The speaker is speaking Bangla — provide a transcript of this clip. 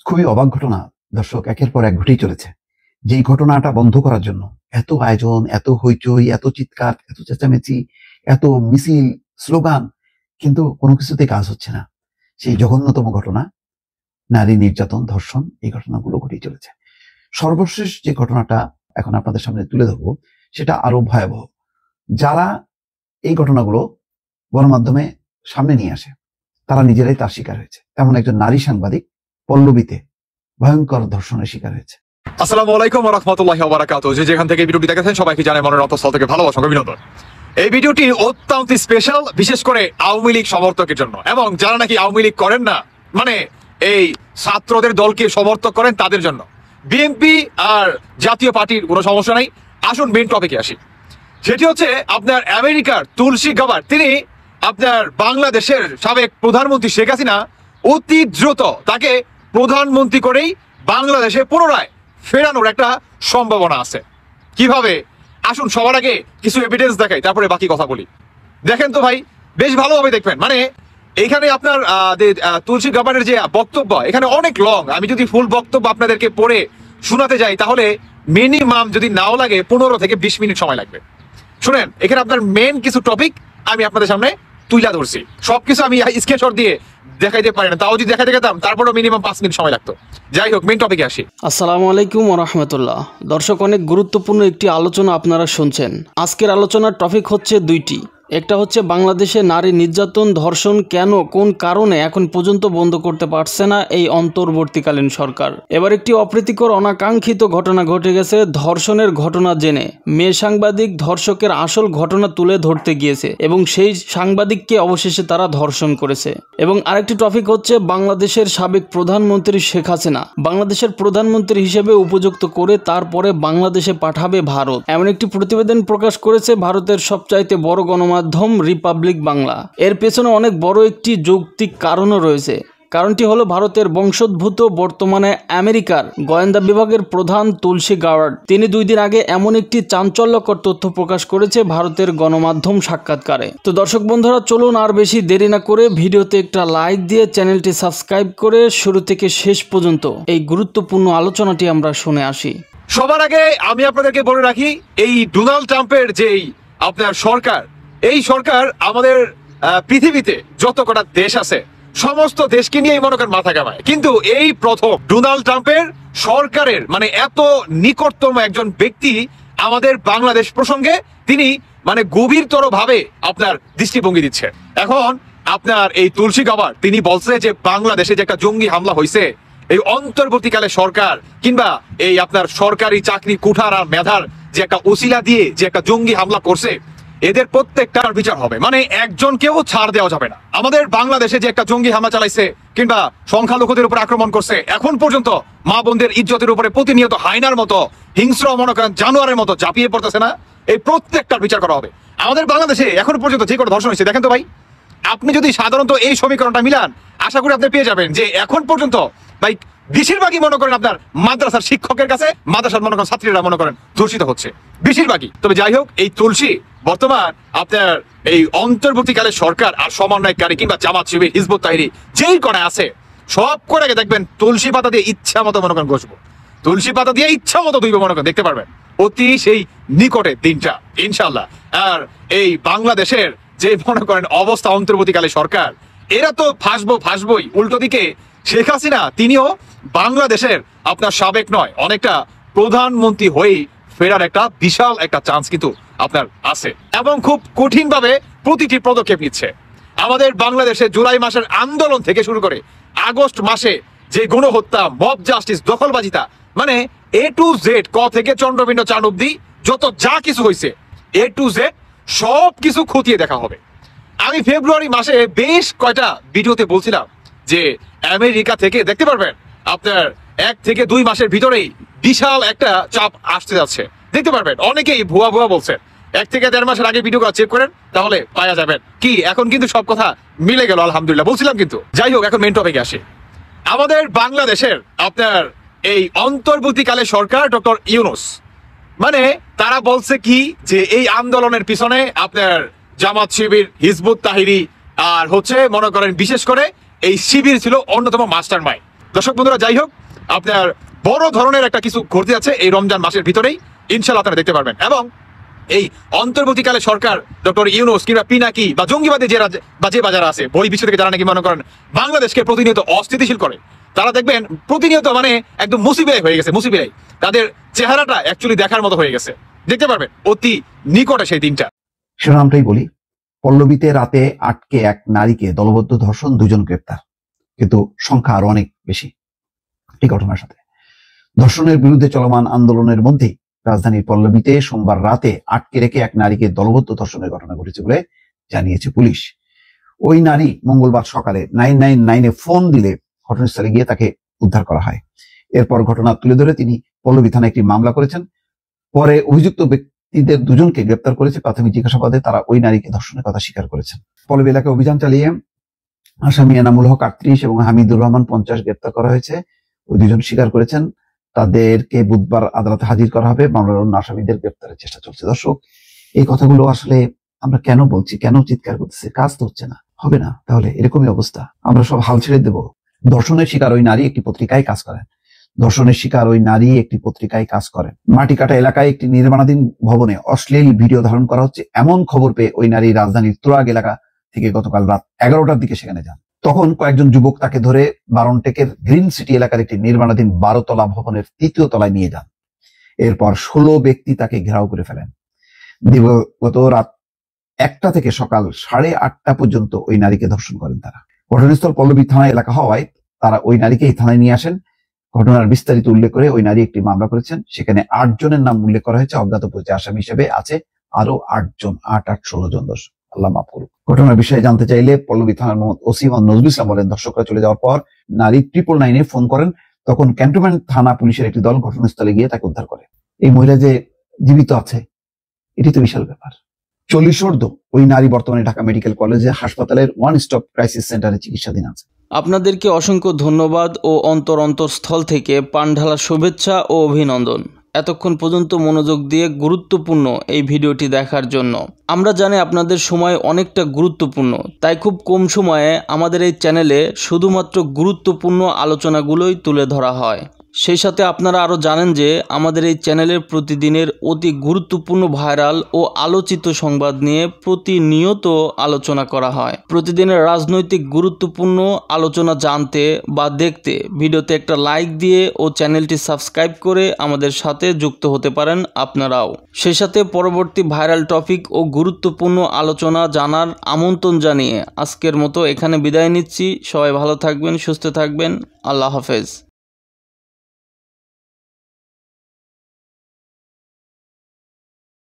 খুবই অবাক ঘটনা দর্শক, একের পর এক ঘটেই চলেছে। যেই ঘটনাটা বন্ধ করার জন্য এত আয়োজন, এত হইচই, এত চিৎকার, এত চেঁচামেচি, এত মিছিল, স্লোগান, কিন্তু কোনো কিছুতে কাজ হচ্ছে না। সেই জঘন্যতম ঘটনা, নারী নির্যাতন, ধর্ষণ, এই ঘটনাগুলো ঘটেই চলেছে। সর্বশেষ যে ঘটনাটা এখন আপনাদের সামনে তুলে ধরবো সেটা আরো ভয়াবহ। যারা এই ঘটনাগুলো গণমাধ্যমে সামনে নিয়ে আসে তারা নিজেরাই তার শিকার হয়েছে। এমন একজন নারী সাংবাদিক পল্লবীতে ভয়ঙ্কর ধর্ষণের শিকার হয়েছে। আসসালামু আলাইকুম ওয়া রাহমাতুল্লাহি ওয়া বারাকাতুহু। যে যেখান থেকে ভিডিওটি দেখেছেন সবাইকে জানাই মনের অন্তঃস্থল থেকে ভালোবাসা ও অভিনন্দন। এই ভিডিওটি অত্যন্ত স্পেশাল, বিশেষ করে আওয়ামী লীগ সমর্থকের জন্য, এবং যারা নাকি আওয়ামী লীগ করেন না, মানে এই ছাত্রদের দলকে সমর্থন করেন তাদের জন্য। বিএনপি আর জাতীয় পার্টির কোনো সমস্যা নাই। আসুন মেইন টপিকে আসি। সেটি হচ্ছে আপনার আমেরিকার তুলসী গাবার্ড। তিনি আপনার বাংলাদেশের সাবেক প্রধানমন্ত্রী শেখ হাসিনা অতি দ্রুত তাকে প্রধানমন্ত্রী করেই বাংলাদেশে পুনরায় ফেরানোর একটা সম্ভাবনা আছে। কিভাবে? আসুন সবার আগে কিছু এভিডেন্স দেখাই, তারপরে বাকি কথা বলি। দেখেন তো ভাই, বেশ ভালোভাবে দেখবেন। মানে এইখানে আপনার তুলসী গাবার্ডের যে বক্তব্য, এখানে অনেক লং। আমি যদি ফুল বক্তব্য আপনাদেরকে পড়ে শোনাতে যাই তাহলে মিনিমাম যদি নাও লাগে 15 থেকে 20 মিনিট সময় লাগবে। শুনেন, এখানে আপনার মেন কিছু টপিক আমি আপনাদের সামনে তুলে ধরছি। সবকিছু আমি স্ক্রিনশট দিয়ে দেখাইতে পারি না, তাও যদি দেখাইতে গেতাম তারপরেও মিনিমাম 5 মিনিট সময় লাগতো। যাই হোক, মেন টপিকে আসি। আসসালামু আলাইকুম ওয়া রাহমাতুল্লাহ। দর্শক, অনেক গুরুত্বপূর্ণ একটি আলোচনা আপনারা শুনছেন। আজকের আলোচনার টপিক হচ্ছে দুইটি। একটা হচ্ছে বাংলাদেশে নারী নির্যাতন, ধর্ষণ কেন, কোন কারণে এখন পর্যন্ত বন্ধ করতে পারছে না এই অন্তর্বর্তীকালীন সরকার। এবার একটি অপ্রীতিকর অনাকাঙ্ক্ষিত ঘটনা ঘটে গেছে। ধর্ষণের ঘটনা জেনে মেয়ে সাংবাদিক ধর্ষকের আসল ঘটনা তুলে ধরতে গিয়েছে এবং সেই সাংবাদিককে অবশেষে তারা ধর্ষণ করেছে। এবং আরেকটি টপিক হচ্ছে বাংলাদেশের সাবেক প্রধানমন্ত্রী শেখ হাসিনা বাংলাদেশের প্রধানমন্ত্রী হিসেবে উপযুক্ত করে তারপরে বাংলাদেশে পাঠাবে ভারত। এমন একটি প্রতিবেদন প্রকাশ করেছে ভারতের সবচাইতে বড় গণমাধ্যম রিপাবলিক বাংলা। এর পেছনে অনেক বড় একটি যৌক্তিক কারণও রয়েছে। কারণটি হলো ভারতের বংশোদ্ভূত বর্তমানে আমেরিকার গোয়েন্দা বিভাগের প্রধান তুলসী গাবার্ড। তিনি 2 দিন আগে এমন একটি চাঞ্চল্যকর তথ্য প্রকাশ করেছে ভারতের গণমাধ্যম সাক্ষাৎকারে। তো দর্শক বন্ধুরা, চলুন আর বেশি দেরি না করে ভিডিওতে একটা লাইক দিয়ে চ্যানেলটি সাবস্ক্রাইব করে শুরু থেকে শেষ পর্যন্ত এই গুরুত্বপূর্ণ আলোচনাটি আমরা শুনে আসি। সবার আগে আমি আপনাদেরকে বলে রাখি, এই ডোনাল্ড ট্রাম্পের যেই আপনার সরকার, এই সরকার আমাদের পৃথিবীতে যত কটা দেশ আছে সমস্ত দেশকে নিয়েই মনে করেন মাথা কামায়, কিন্তু এই প্রথম ডোনাল্ড ট্রাম্পের সরকারের মানে এত নিকটতম একজন ব্যক্তি আমাদের বাংলাদেশ প্রসঙ্গে তিনি মানে গভীরতর ভাবে আপনার দৃষ্টিভঙ্গি দিচ্ছে। এখন আপনার এই তুলসী গাবার্ড তিনি বলছে যে বাংলাদেশে যে একটা জঙ্গি হামলা হয়েছে, এই অন্তর্বর্তীকালে সরকার কিংবা এই আপনার সরকারি চাকরি কুঠার আর মেধার যে একটা ওসিলা দিয়ে যে একটা জঙ্গি হামলা করছে, এদের প্রত্যেকটার বিচার হবে। মানে একজনকেও ছাড় দেওয়া যাবে না। আমাদের বাংলাদেশে যে একটা জঙ্গি হামলা চালাইছে কিংবা সংখ্যালঘুদের উপর আক্রমণ করছে, এখন পর্যন্ত মা বোনদের ইজ্জতের উপরে প্রতিনিয়ত হায়নার মতো হিংস্র মনে করেন জানোয়ারের মতো ঝাঁপিয়ে পড়তেছে না, এই প্রত্যেকটার বিচার করা হবে। আমাদের বাংলাদেশে এখন পর্যন্ত যে কোনো ধর্ষণ হয়েছে, দেখেন তো ভাই, আপনি যদি সাধারণত এই সমীকরণটা মিলান আশা করি আপনি পেয়ে যাবেন যে এখন পর্যন্ত ভাই বেশিরভাগই মনে করেন আপনার মাদ্রাসার শিক্ষকের কাছে মাদ্রাসার মনে করেন ছাত্রীরা মনে করেন ধর্ষিত হচ্ছে বেশিরভাগই। তবে যাই হোক, এই তুলসী বর্তমান আপনার এই অন্তর্বর্তীকালে সরকার আর সমন্বয়কারী কিংবা জামাত শিবির হিজবুত তাহরি যেই কড়ায় আছে সব করে দেখবেন তুলসী পাতা দিয়ে ইচ্ছা মতো মনে করেন ঘষবো, তুলসী পাতা দিয়ে ইচ্ছা মতো ধুইব মনে করেন, দেখতে পারবেন অতি সেই নিকটে দিনটা ইনশাল্লাহ। আর এই বাংলাদেশের যে মনে করেন অবস্থা অন্তর্বর্তীকালে সরকার, এরা তো ফাঁসবই। উল্টো দিকে শেখ হাসিনা তিনিও বাংলাদেশের আপনার সাবেক নয় অনেকটা প্রধানমন্ত্রী হয়েই ফেরার একটা বিশাল একটা চান্স কিন্তু আপনার আছে, এবং খুব কঠিন ভাবে প্রতিটি পদক্ষেপ নিচ্ছে। আমাদের বাংলাদেশে জুলাই মাসের আন্দোলন থেকে শুরু করে আগস্ট মাসে যে গণহত্যা, মব জাস্টিস, দখলবাজিতা, মানে A to Z, ক থেকে চন্দ্রবিন্দু চান অব্দি যত যা কিছু হয়েছে A to Z সব কিছু খতিয়ে দেখা হবে। আমি ফেব্রুয়ারি মাসে বেশ কয়টা ভিডিওতে বলছিলাম যে আমেরিকা থেকে দেখতে পারবেন আপনার 1 থেকে 2 মাসের ভিতরেই বিশাল একটা চাপ আসতে যাচ্ছে, দেখতে পারবেন। অনেকেই ভুয়া বলছেন, 1 থেকে 1.5 মাসের আগে ভিডিও চেক করেন তাহলে পাওয়া যাবেন। কি এখন কিন্তু সব কথা মিলে গেল আলহামদুলিল্লাহ, বলছিলাম কিন্তু। যাই হোক, এখন মেইন টপিকে আসি। আমাদের বাংলাদেশের আপনার এই অন্তর্বর্তীকালে সরকার ডক্টর ইউনূস, মানে তারা বলছে কি যে এই আন্দোলনের পিছনে আপনার জামাত শিবির, হিজবুত তাহরি আর হচ্ছে মনে করেন বিশেষ করে এই শিবির ছিল অন্যতম মাস্টার মাইন্ড। দর্শক বন্ধুরা, যাই হোক, আপনার বড় ধরনের একটা কিছু ঘটতে যাচ্ছে এই রমজান মাসের ভিতরেই, ইনশাল্লাহ আপনারা দেখতে পারবেন। এবং এই অন্তর্বর্তীকালে সরকার ডক্টর ইউনূস কিংবা পিনাকি বা জঙ্গিবাদী যে বাজার আছে, বই বিশ্ব থেকে যারা নাকি মনে করেন বাংলাদেশকে প্রতিনিয়ত অস্থিতিশীল করে, তারা দেখবেন প্রতিনিয়ত মানে একদম মুসিবিলাই হয়ে গেছে। মুসিবিলাই তাদের চেহারাটা অ্যাকচুয়ালি দেখার মতো হয়ে গেছে। দেখতে পারবেন অতি নিকটে সেই দিনটা। শিরোনামটাই বলি, পল্লবীতে রাতে আটকে এক নারীকে দলবদ্ধ ধর্ষণ, 2 জন গ্রেপ্তার। কিন্তু সংখ্যা আরো অনেক বেশি এই ঘটনার সাথে। ধর্ষণের বিরুদ্ধে চলমান আন্দোলনের মধ্যেই রাজধানীর পল্লবীতে সোমবার রাতে আটকে রেখে এক নারীকে দলবদ্ধ ধর্ষণের ঘটনা ঘটেছে বলে জানিয়েছে পুলিশ। ওই নারী মঙ্গলবার সকালে 999-এ ফোন দিলে ঘটনাস্থলে গিয়ে তাকে উদ্ধার করা হয়। এরপর ঘটনা তুলে ধরে তিনি পল্লবী থানায় একটি মামলা করেছেন। পরে অভিযুক্ত ব্যক্তিদের 2 জনকে গ্রেপ্তার করেছে। প্রাথমিক জিজ্ঞাসাবাদে তারা ওই নারীকে ধর্ষণের কথা স্বীকার করেছেন। পল্লবী এলাকায় অভিযান চালিয়ে আসামি এনামুল হক 38 এবং হামিদুর রহমান 50 গ্রেপ্তার করা হয়েছে। ওই 2 জন স্বীকার করেছেন। তাদেরকে বুধবার আদালতে হাজির করা হবে। মামলার অন্য আসামিদের গ্রেপ্তারের চেষ্টা চলছে। দর্শক, এই কথাগুলো আসলে আমরা কেন বলছি, কেন চিৎকার করতেছি? কাজ তো হচ্ছে না, হবে না। তাহলে এরকমই অবস্থা, আমরা সব হাল ছেড়ে দেব? ধর্ষণের শিকার ওই নারী একটি পত্রিকায় কাজ করেন। মাটিকাটা এলাকায় একটি নির্মাণাধীন ভবনে অশ্লীল ভিডিও ধারণ করা হচ্ছে এমন খবর পেয়ে ওই নারী রাজধানীর তুরাগ এলাকা থেকে গতকাল রাত 11টার দিকে সেখানে যান। তখন কয়েকজন যুবক তাকে ধরে বারনটেকের গ্রিন সিটি এলাকার একটি নির্মাণাধীন 12 তলা ভবনের 3য় তলায় নিয়ে যান। এরপর 16 ব্যক্তি তাকে ঘেরাও করে ফেলেন। দিবাগত রাত 1টা থেকে সকাল 8:30 পর্যন্ত ওই নারীকে ধর্ষণ করেন তারা। ঘটনাস্থল পল্লবী থানা এলাকা হওয়ায় তারা ওই নারীকে এই থানায় নিয়ে আসেন। ঘটনার বিস্তারিত উল্লেখ করে ওই নারী একটি মামলা করেছেন। সেখানে 8 জনের নাম উল্লেখ করা হয়েছে। অজ্ঞাত পরিচয় আসামি হিসেবে আছে আরো 8 জন। 8-8-16 জন। দর্শক, আল্লাহ মাফ করুক। ঘটনার বিষয়ে জানতে চাইলে পল্লবী থানার ওসি নজরুল ইসলাম বলেন, দর্শকরা চলে যাওয়ার পর নারী 999-এ ফোন করেন। তখন ক্যান্টনমেন্ট থানা পুলিশের একটি দল ঘটনাস্থলে গিয়ে তাকে উদ্ধার করে। এই মহিলা যে জীবিত আছে, এটি তো বিশাল ব্যাপার। 40 ওই নারী বর্তমানে ঢাকা মেডিকেল কলেজে হাসপাতালের 1 স্টপ ক্রাইসিস সেন্টারে চিকিৎসাধীন আছে। আপনাদেরকে অসংখ্য ধন্যবাদ ও অন্তরস্থল থেকে পান ঢালা শুভেচ্ছা ও অভিনন্দন এতক্ষণ পর্যন্ত মনোযোগ দিয়ে গুরুত্বপূর্ণ এই ভিডিওটি দেখার জন্য। আমরা জানি আপনাদের সময় অনেকটা গুরুত্বপূর্ণ, তাই খুব কম সময়ে আমাদের এই চ্যানেলে শুধুমাত্র গুরুত্বপূর্ণ আলোচনাগুলোই তুলে ধরা হয়। সেই সাথে আপনারা আরও জানেন যে আমাদের এই চ্যানেলের প্রতিদিনের অতি গুরুত্বপূর্ণ ভাইরাল ও আলোচিত সংবাদ নিয়ে প্রতিনিয়ত আলোচনা করা হয়। প্রতিদিনের রাজনৈতিক গুরুত্বপূর্ণ আলোচনা জানতে বা দেখতে ভিডিওতে একটা লাইক দিয়ে ও চ্যানেলটি সাবস্ক্রাইব করে আমাদের সাথে যুক্ত হতে পারেন আপনারাও। সেই সাথে পরবর্তী ভাইরাল টপিক ও গুরুত্বপূর্ণ আলোচনা জানার আমন্ত্রণ জানিয়ে আজকের মতো এখানে বিদায় নিচ্ছি। সবাই ভালো থাকবেন, সুস্থ থাকবেন। আল্লাহ হাফেজ।